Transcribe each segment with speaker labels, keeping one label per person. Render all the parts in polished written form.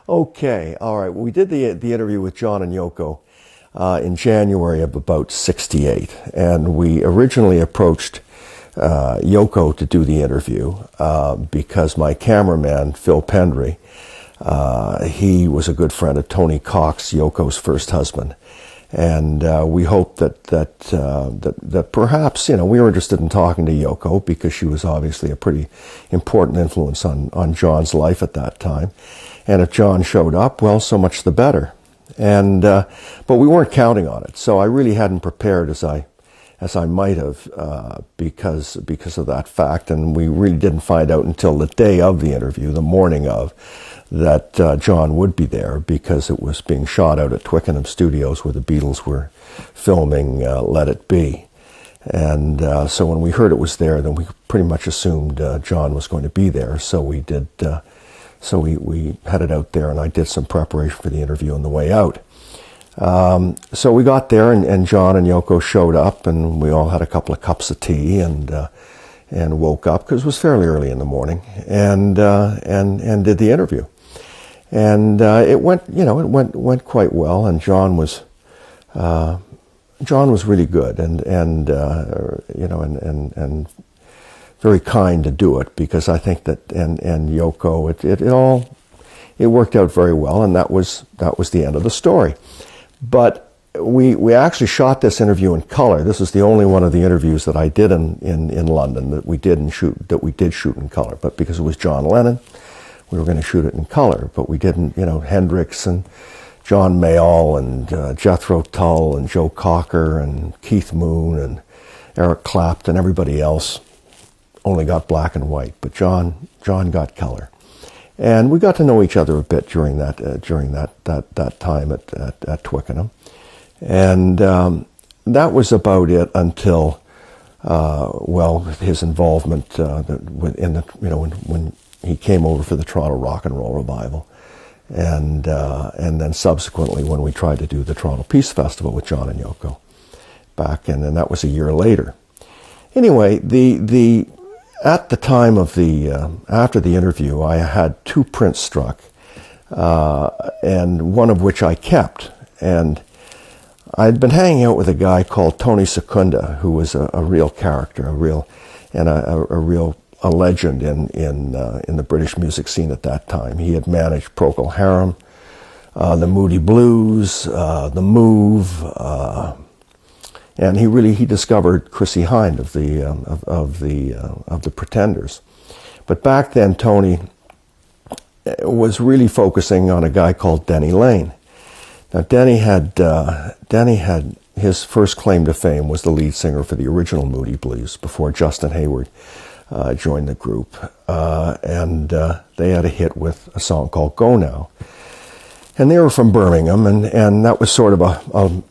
Speaker 1: Okay, all right. We did the interview with John and Yoko in January of about '68, and we originally approached Yoko to do the interview because my cameraman Phil Pendry, he was a good friend of Tony Cox, Yoko's first husband, and we hoped that perhaps, we were interested in talking to Yoko because she was obviously a pretty important influence on John's life at that time. And if John showed up, well, so much the better. And but we weren't counting on it, so I really hadn't prepared as I might have because of that fact. And we really didn't find out until the day of the interview, the morning of, that John would be there because it was being shot out at Twickenham Studios where the Beatles were filming Let It Be. And so when we heard it was there, then we pretty much assumed John was going to be there. So we did. So we headed out there, and I did some preparation for the interview on the way out. So we got there, and John and Yoko showed up, and we all had a couple of cups of tea, and woke up because it was fairly early in the morning, and did the interview, and it went quite well, and John was really good, and very kind to do it, because I think that and Yoko, it worked out very well, and that was the end of the story. But we actually shot this interview in color. This is the only one of the interviews that I did in London that we did shoot in color. But because it was John Lennon, we were going to shoot it in color. But we didn't, Hendrix and John Mayall and Jethro Tull and Joe Cocker and Keith Moon and Eric Clapton, everybody else only got black and white, but John got color, and we got to know each other a bit during that time at Twickenham, and that was about it until his involvement when he came over for the Toronto Rock and Roll Revival, and then subsequently when we tried to do the Toronto Peace Festival with John and Yoko back, and then that was a year later. Anyway, at the time of after the interview, I had 2 prints struck, and one of which I kept. And I'd been hanging out with a guy called Tony Secunda, who was a real character, a real legend in the British music scene at that time. He had managed Procol Harum, the Moody Blues, the Move. And he discovered Chrissie Hynde of the Pretenders. But back then, Tony was really focusing on a guy called Denny Laine. Now, Denny had his first claim to fame was the lead singer for the original Moody Blues before Justin Hayward joined the group, and they had a hit with a song called "Go Now." And they were from Birmingham, and that was sort of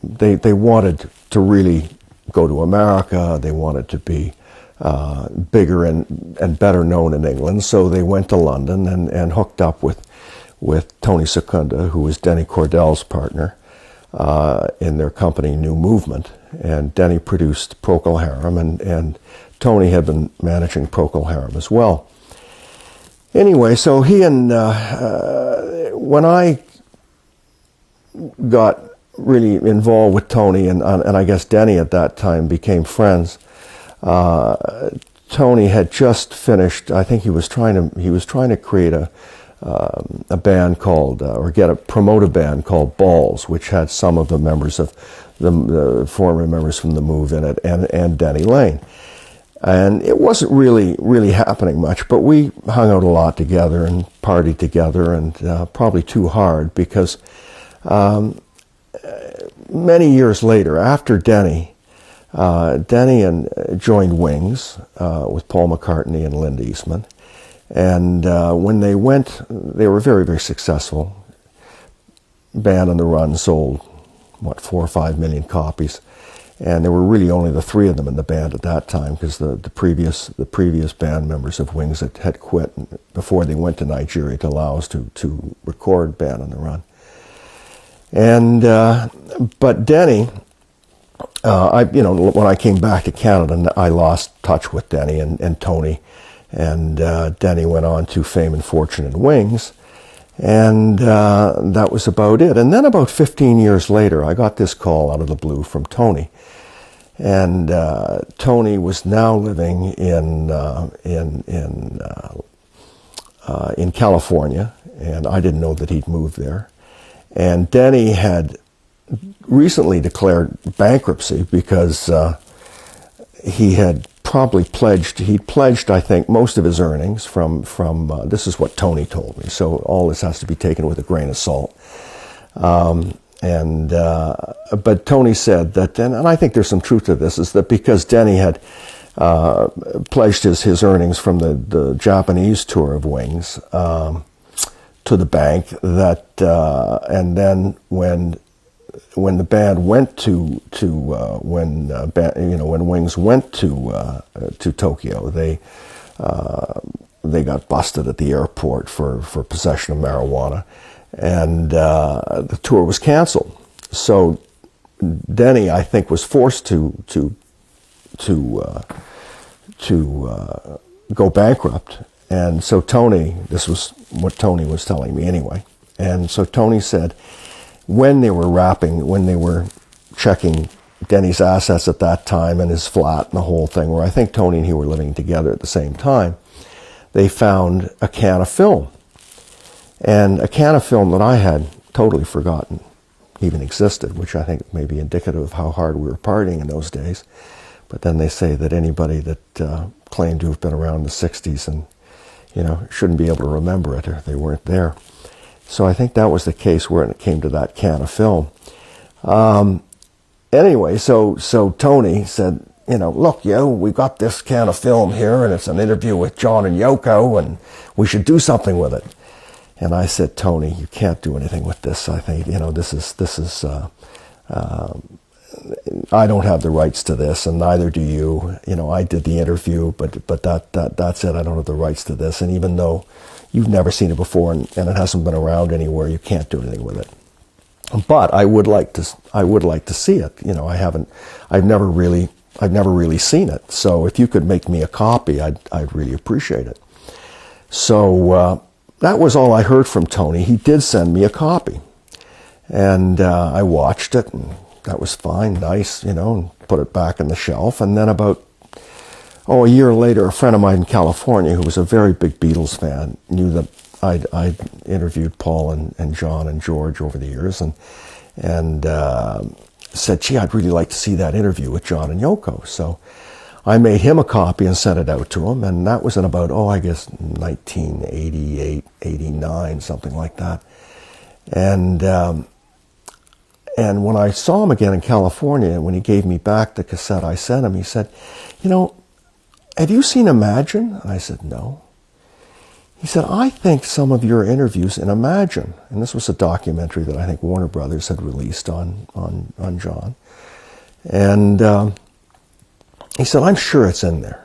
Speaker 1: they wanted to really go to America. They wanted to be bigger and better known in England, so they went to London and hooked up with Tony Secunda, who was Denny Cordell's partner in their company New Movement. And Denny produced Procol Harum, and Tony had been managing Procol Harum as well. Anyway, so he and when I got really involved with Tony, and I guess Denny at that time became friends. Tony had just finished. I think he was trying to create a band called promote a band called Balls, which had some of the members of the former members from the Move in it, and Denny Laine. And it wasn't really happening much, but we hung out a lot together and partied together, and probably too hard, because many years later, after Denny joined Wings with Paul McCartney and Linda Eastman, and when they went, they were very, very successful. Band on the Run sold 4 or 5 million copies, and there were really only the 3 of them in the band at that time, because the previous band members of Wings had quit before they went to Nigeria to Laos to record Band on the Run. And but Denny, when I came back to Canada, I lost touch with Denny and Tony, and Denny went on to Fame and Fortune and Wings, And that was about it. And then about 15 years later, I got this call out of the blue from Tony. And Tony was now living in California, and I didn't know that he'd moved there. And Denny had recently declared bankruptcy because he had probably pledged, I think, most of his earnings from this is what Tony told me, so all this has to be taken with a grain of salt. But Tony said that, and I think there's some truth to this, is that because Denny had pledged his earnings from the Japanese tour of Wings to the bank, that and then when the band went when Wings went to Tokyo, they got busted at the airport for possession of marijuana, and the tour was canceled. So Denny, I think, was forced to go bankrupt. And so Tony, this was what Tony was telling me anyway, and so Tony said, when they were checking Denny's assets at that time and his flat and the whole thing, where I think Tony and he were living together at the same time, they found a can of film. And a can of film that I had totally forgotten even existed, which I think may be indicative of how hard we were partying in those days. But then they say that anybody that claimed to have been around in the 60s and, shouldn't be able to remember it, or they weren't there. So I think that was the case when it came to that can of film. Anyway, so Tony said, look, we got this can of film here, and it's an interview with John and Yoko, and we should do something with it. And I said, Tony, you can't do anything with this. I think, this is I don't have the rights to this, and neither do you. I did the interview, but that's it. I don't have the rights to this. And even though you've never seen it before and it hasn't been around anywhere, you can't do anything with it. But I would like to see it. I've never really seen it. So if you could make me a copy, I'd really appreciate it. So that was all I heard from Tony. He did send me a copy, and I watched it, and that was fine, nice, and put it back on the shelf. And then about a year later, a friend of mine in California who was a very big Beatles fan knew that I'd interviewed Paul and John and George over the years, and said, gee, I'd really like to see that interview with John and Yoko. So I made him a copy and sent it out to him, and that was in about, 1988, 89, something like that. And when I saw him again in California, when he gave me back the cassette I sent him, he said, have you seen Imagine? And I said, no. He said, I think some of your interviews in Imagine, and this was a documentary that I think Warner Brothers had released on John, and he said, I'm sure it's in there.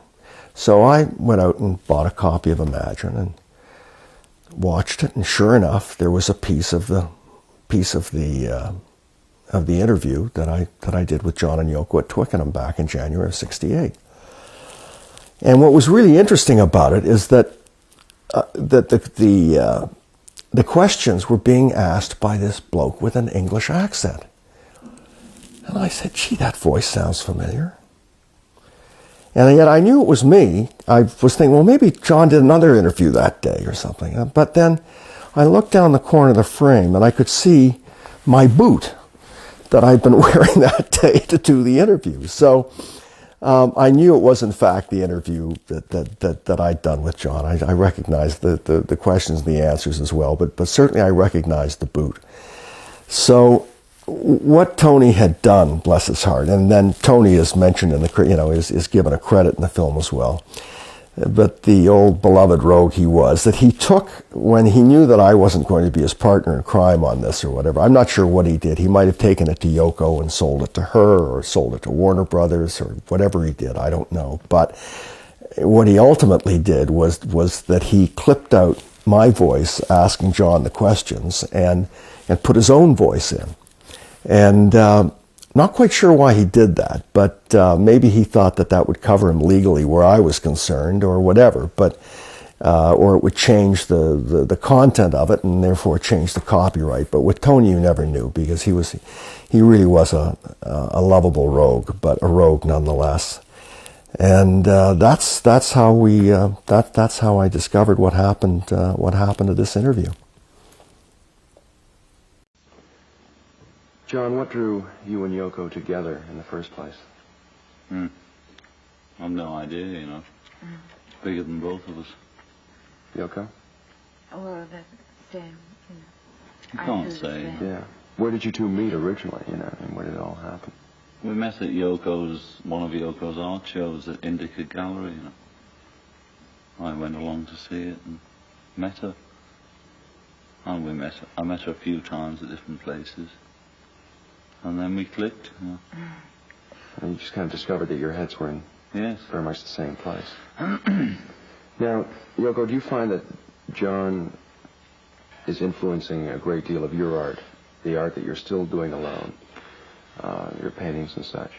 Speaker 1: So I went out and bought a copy of Imagine and watched it, and sure enough, there was a piece of the interview that I did with John and Yoko at Twickenham back in January of '68. And what was really interesting about it is that the questions were being asked by this bloke with an English accent. And I said, gee, that voice sounds familiar. And yet I knew it was me. I was thinking, well, maybe John did another interview that day or something. But then I looked down the corner of the frame and I could see my boot that I'd been wearing that day to do the interview. So I knew it was in fact the interview that I'd done with John. I recognized the questions and the answers as well, but certainly I recognized the boot. So what Tony had done, bless his heart, and then Tony is mentioned in is given a credit in the film as well. But the old beloved rogue he was, that he took, when he knew that I wasn't going to be his partner in crime on this or whatever, I'm not sure what he did. He might have taken it to Yoko and sold it to her, or sold it to Warner Brothers, or whatever he did, I don't know. But what he ultimately did was that he clipped out my voice asking John the questions and put his own voice in. And not quite sure why he did that, but maybe he thought that would cover him legally where I was concerned or whatever. But or it would change the content of it and therefore change the copyright. But with Tony, you never knew, because he really was a lovable rogue, but a rogue nonetheless. And that's how I discovered what happened at this interview.
Speaker 2: John, what drew you and Yoko together in the first place?
Speaker 3: I've no idea, you know. Bigger than both of us.
Speaker 2: Yoko?
Speaker 4: Well, the same, you know.
Speaker 3: I can't say.
Speaker 2: Yeah. Where did you two meet originally, you know, and where did it all happen?
Speaker 3: We met at one of Yoko's art shows at Indica Gallery, you know. I went along to see it and met her. And I met her a few times at different places. And then we clicked, you know.
Speaker 2: And you just kind of discovered that your heads were in very much the same place. Now, Yoko, do you find that John is influencing a great deal of your art, the art that you're still doing alone, your paintings and such?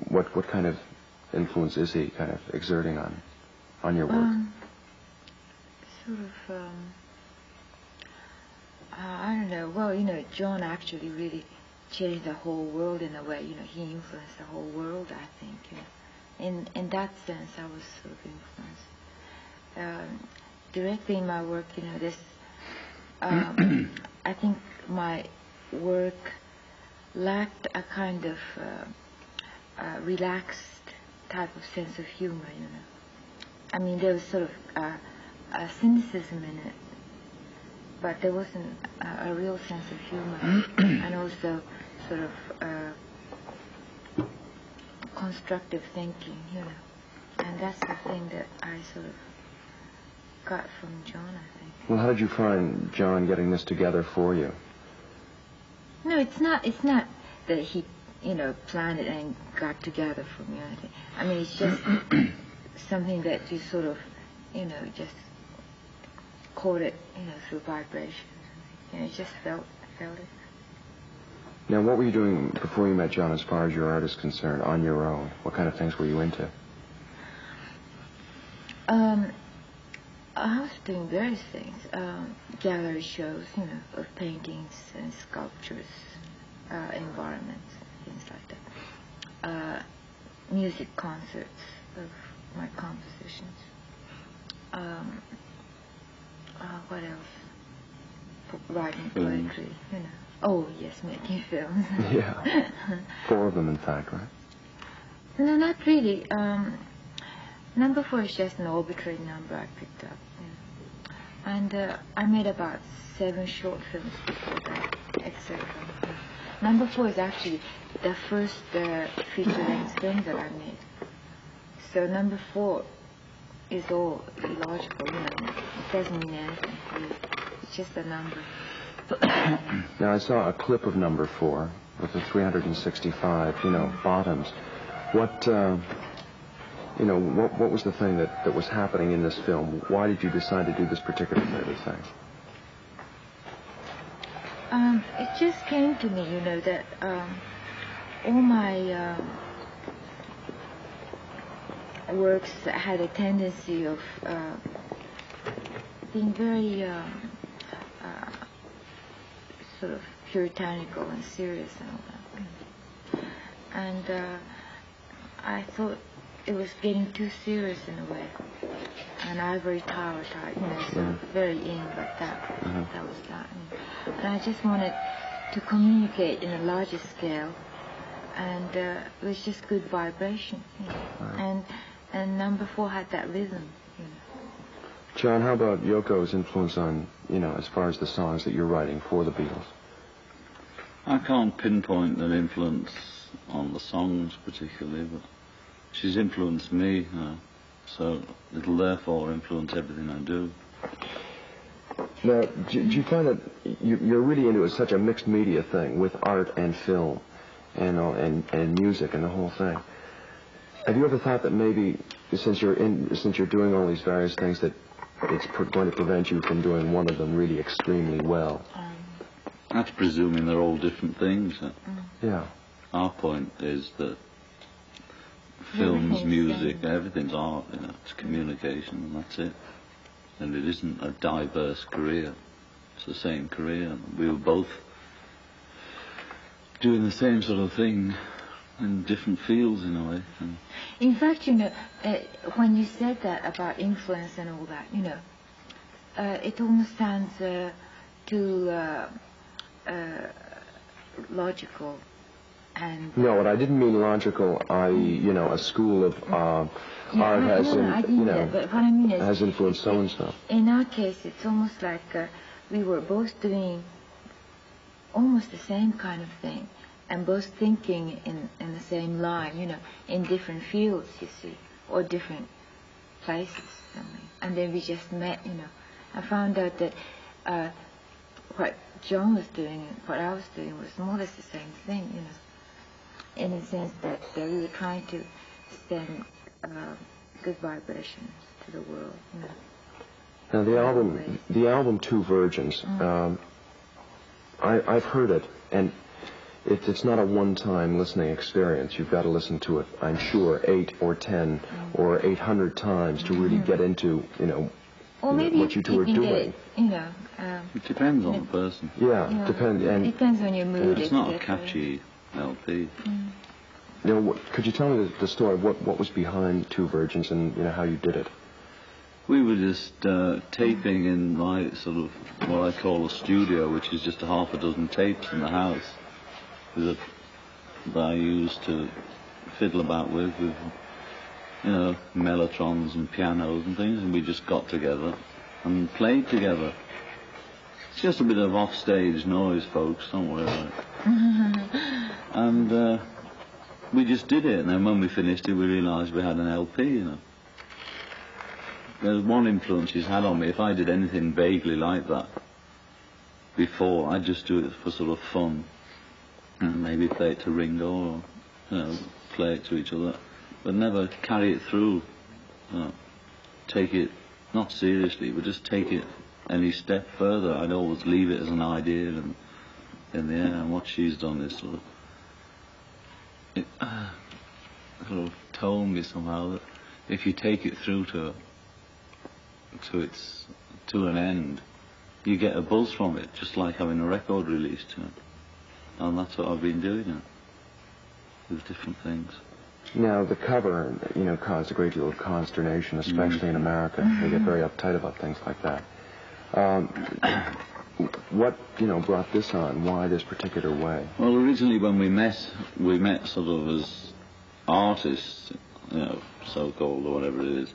Speaker 2: What kind of influence is he kind of exerting on your work?
Speaker 4: Sort of, I don't know. Well, you know, John actually really changed the whole world in a way. You know, he influenced the whole world, I think. You know. In that sense, I was sort of influenced. Directly in my work, you know, this, I think my work lacked a kind of relaxed type of sense of humor, you know. I mean, there was sort of a cynicism in it, but there wasn't a real sense of humor, and also sort of constructive thinking, you know. And that's the thing that I sort of got from John, I think.
Speaker 2: Well, how did you find John getting this together for you?
Speaker 4: No, it's not that he, you know, planned it and got together for me or anything. I mean, it's just something that you sort of, you know, just caught it, you know, through vibration. You know, you just felt it.
Speaker 2: Now, what were you doing before you met John as far as your art is concerned, on your own? What kind of things were you into?
Speaker 4: I was doing various things. Gallery shows, you know, of paintings and sculptures, environments, things like that. Music concerts of my compositions. What else? Writing poetry, you know. Oh, yes, making films.
Speaker 2: Yeah. 4 of them, in fact, right?
Speaker 4: No, not really. Number 4 is just an arbitrary number I picked up. You know. And I made about 7 short films before that, etc. Number 4 is actually the first feature-length film that I made. So number 4 is all illogical, you know. It doesn't mean anything. It's just a number.
Speaker 2: Now, I saw a clip of number 4 with the 365, you know, bottoms. What was the thing that was happening in this film? Why did you decide to do this particular kind of thing?
Speaker 4: It just came to me, you know, that all my works had a tendency of being very sort of puritanical and serious and all that. And I thought it was getting too serious in a way. An ivory tower type, you know, sort of very in, but that was that. And I just wanted to communicate in a larger scale, and it was just good vibration, you know. And number 4 had that rhythm, you know.
Speaker 2: John, how about Yoko's influence on, you know, as far as the songs that you're writing for the Beatles?
Speaker 3: I can't pinpoint an influence on the songs particularly, but she's influenced me, so it'll therefore influence everything I do.
Speaker 2: Now, do you find that you're really into such a mixed media thing with art and film and music and the whole thing? Have you ever thought that maybe since you're doing all these various things that it's going to prevent you from doing one of them really extremely well?
Speaker 3: That's presuming they're all different things.
Speaker 2: Yeah.
Speaker 3: Our point is that films, music, everything's art, you know, it's communication, and that's it. And it isn't a diverse career. It's the same career. We were both doing the same sort of thing in different fields in a way. And
Speaker 4: in fact, you know, when you said that about influence and all that, you know, it almost sounds too logical. And
Speaker 2: no, I didn't mean logical. You know, a school of art has,
Speaker 4: but what I mean is,
Speaker 2: has influenced so and so.
Speaker 4: In our case, it's almost like we were both doing almost the same kind of thing, and both thinking in the same line, you know, in different fields, you see, or different places. And then we just met, you know. I found out that what John was doing and what I was doing was more or less the same thing, you know, in the sense that we were trying to send good vibrations to the world, you know.
Speaker 2: Now the album Two Virgins, I've heard it, and it's not a one-time listening experience. You've got to listen to it, I'm sure, 8 or 10 or 800 times to really get into, you know,
Speaker 4: or maybe
Speaker 2: what you two are doing.
Speaker 4: You know,
Speaker 3: it depends on the person.
Speaker 2: Yeah,
Speaker 4: you know,
Speaker 2: depends.
Speaker 4: It depends on your mood.
Speaker 3: It's not a catchy LP.
Speaker 2: You know, could you tell me the story? What was behind Two Virgins, and you know how you did it?
Speaker 3: We were just taping in my sort of what I call a studio, which is just a half a dozen tapes in the house that I used to fiddle about with you know, mellotrons and pianos and things, and we just got together and played together. It's just a bit of offstage noise, folks, don't worry about it. And we just did it, and then when we finished it, we realised we had an LP, you know. There's one influence she's had on me. If I did anything vaguely like that before, I'd just do it for sort of fun, and maybe play it to Ringo, or you know, play it to each other, but never carry it through. You know, take it not seriously, but just take it any step further. I'd always leave it as an idea and in the air. And what she's done is sort of told me somehow that if you take it through to an end, you get a buzz from it, just like having a record released, you know. And that's what I've been doing, you know, with different things.
Speaker 2: Now, the cover, you know, caused a great deal of consternation, especially in America. They get very uptight about things like that. What, you know, brought this on? Why this particular way?
Speaker 3: Well, originally when we met sort of as artists, you know, so-called, or whatever it is.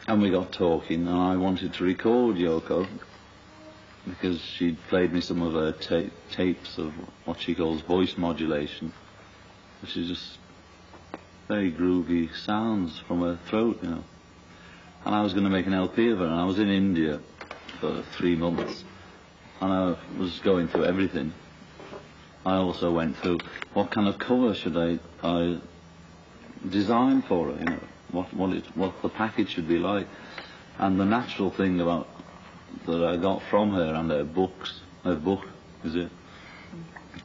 Speaker 3: And we got talking, and I wanted to record Yoko because she'd played me some of her tapes of what she calls voice modulation, which is just very groovy sounds from her throat, you know. And I was going to make an LP of her, and I was in India for 3 months, and I was going through everything. I also went through what kind of cover should I design for her, you know. What the package should be like. And the natural thing that I got from her and her book is a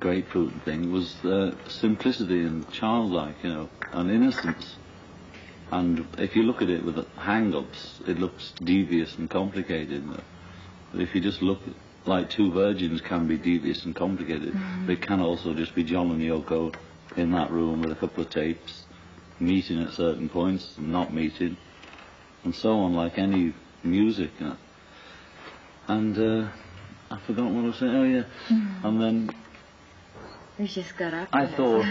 Speaker 3: grapefruit thing, was simplicity and childlike, you know, and innocence. And if you look at it with hang-ups, it looks devious and complicated. You know? But if you just look like Two Virgins can be devious and complicated, they can also just be John and Yoko in that room with a couple of tapes, meeting at certain points and not meeting, and so on, like any music. You know? And I forgot what I was saying. Oh yeah, and then
Speaker 4: we just got up.
Speaker 3: I thought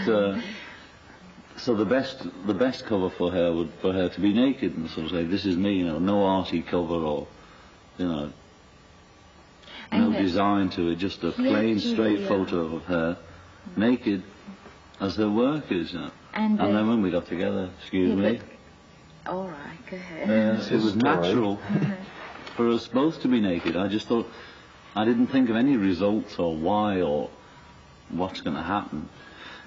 Speaker 3: so. The best cover for her would for her to be naked and sort of say, "This is me," you know, no arty cover or, you know, no design to it, just a plain, straight photo of her naked as her work is, you know. And then when we got together, excuse me.
Speaker 4: All right, go ahead.
Speaker 3: It was natural for us both to be naked. I just thought, I didn't think of any results or why or what's going to happen.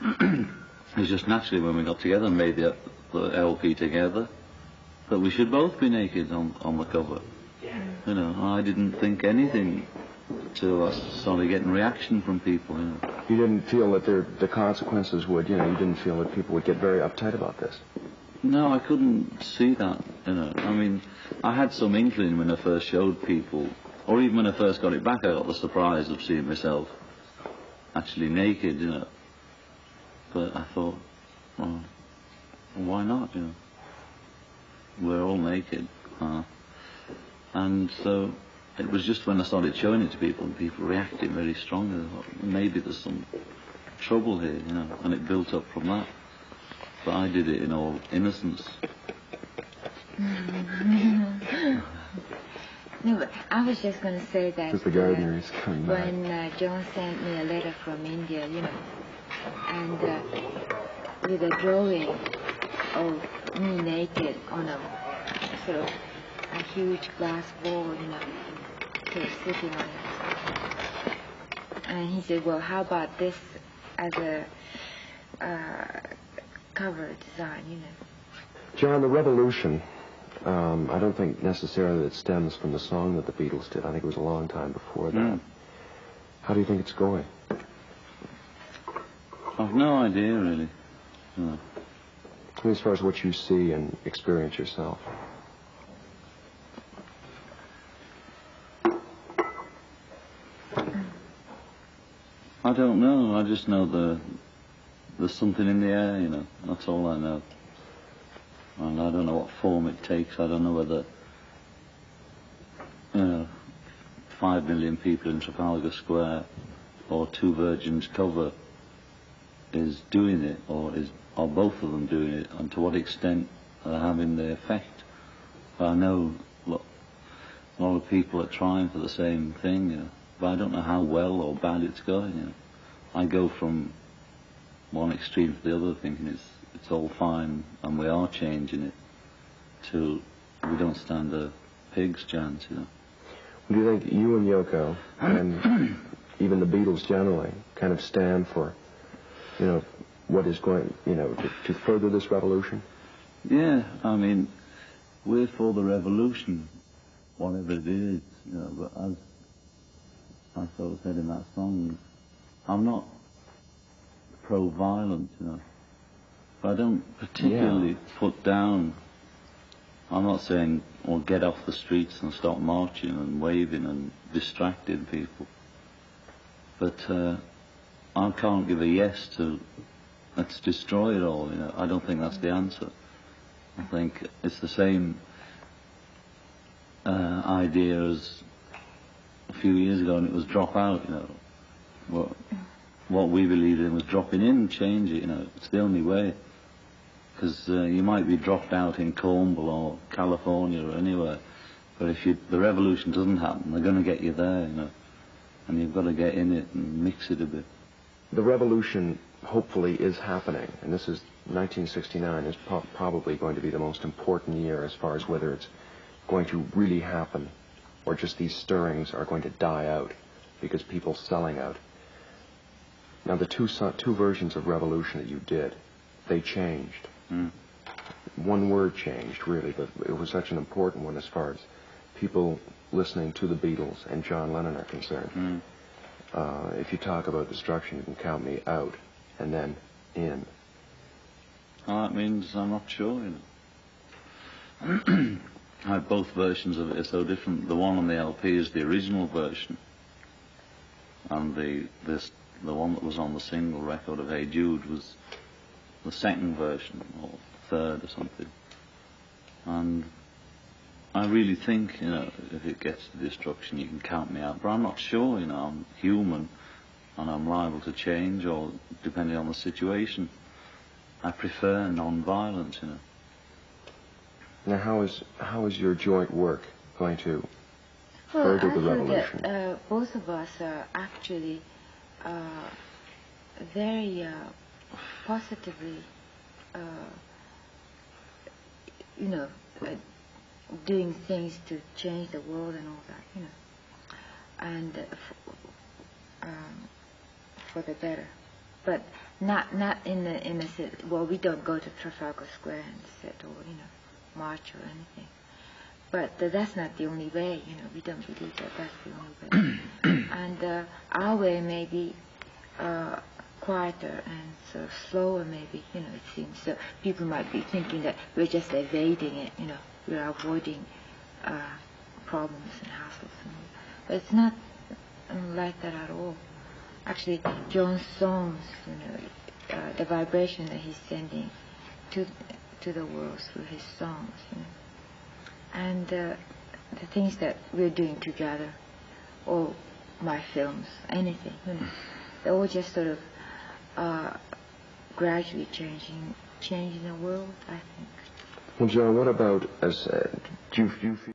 Speaker 3: It was just naturally when we got together and made the LP together that we should both be naked on the cover. You know, I didn't think anything till I started getting reaction from people, you know.
Speaker 2: You didn't feel that the consequences would, you didn't feel that people would get very uptight about this?
Speaker 3: No, I couldn't see that, you know. I mean, I had some inkling when I first showed people, or even when I first got it back, I got the surprise of seeing myself actually naked, you know. But I thought, well, why not, you know? We're all naked. And so it was just when I started showing it to people and people reacted very strongly, I thought, maybe there's some trouble here, you know, and it built up from that. But I did it in all innocence.
Speaker 4: No, but I was just going to say that
Speaker 2: the gardener is coming back.
Speaker 4: When John sent me a letter from India, you know, and with a drawing of me naked on a sort of a huge glass ball, you know, sort of sitting on it. And he said, well, how about this as a cover design, you know?
Speaker 2: John, the revolution, I don't think necessarily that it stems from the song that the Beatles did. I think it was a long time before that. How do you think it's going?
Speaker 3: I've no idea, really. No.
Speaker 2: As far as what you see and experience yourself.
Speaker 3: I don't know. I just know there's something in the air, you know. That's all I know. And I don't know what form it takes. I don't know whether, 5 million people in Trafalgar Square or Two Virgins cover is doing it, or both of them doing it, and to what extent they're having the effect. But I know a lot of people are trying for the same thing, you know, but I don't know how well or bad it's going. You know. I go from one extreme to the other, thinking it's all fine and we are changing it, to we don't stand a pig's chance, you know.
Speaker 2: Do you think you and Yoko, and even the Beatles generally, kind of stand for, what is going, to further this revolution?
Speaker 3: Yeah, I mean, we're for the revolution, whatever it is, you know, but as I sort of said in that song, I'm not pro-violence, you know. But I don't particularly put down, I'm not saying, get off the streets and stop marching and waving and distracting people. But I can't give a yes to, let's destroy it all, you know. I don't think that's the answer. I think it's the same idea as a few years ago, and it was drop out, you know. What we believed in was dropping in, change it, you know. It's the only way. Because you might be dropped out in Cornwall or California or anywhere, but if the revolution doesn't happen, they're going to get you there, you know. And you've got to get in it and mix it a bit.
Speaker 2: The revolution, hopefully, is happening, and this is 1969 is probably going to be the most important year as far as whether it's going to really happen or just these stirrings are going to die out because people selling out. Now, the two versions of revolution that you did, they changed. One word changed, really, but it was such an important one as far as people listening to the Beatles and John Lennon are concerned. If you talk about destruction, you can count me out and then in.
Speaker 3: That means I'm not sure, you know. Both versions of it are so different. The one on the LP is the original version, and the one that was on the single record of Hey Jude was the second version, or third or something. And I really think, you know, if it gets to destruction, you can count me out. But I'm not sure, you know. I'm human, and I'm liable to change, or depending on the situation. I prefer non-violence, you know.
Speaker 2: Now, how is your joint work going to further the revolution?
Speaker 4: That, both of us are actually very positively, doing things to change the world and all that, you know, and for the better. But not in a well, we don't go to Trafalgar Square and sit or march or anything. But that's not the only way, we don't believe that that's the only way. And our way may be quieter and sort of slower maybe, it seems. So people might be thinking that we're just evading it, we're avoiding problems and hassles. But it's not like that at all. Actually, John's songs, the vibration that he's sending to the world through his songs, and the things that we're doing together, or my films, anything, they're all just sort of gradually changing the world, I think.
Speaker 2: Well, John, what about do you feel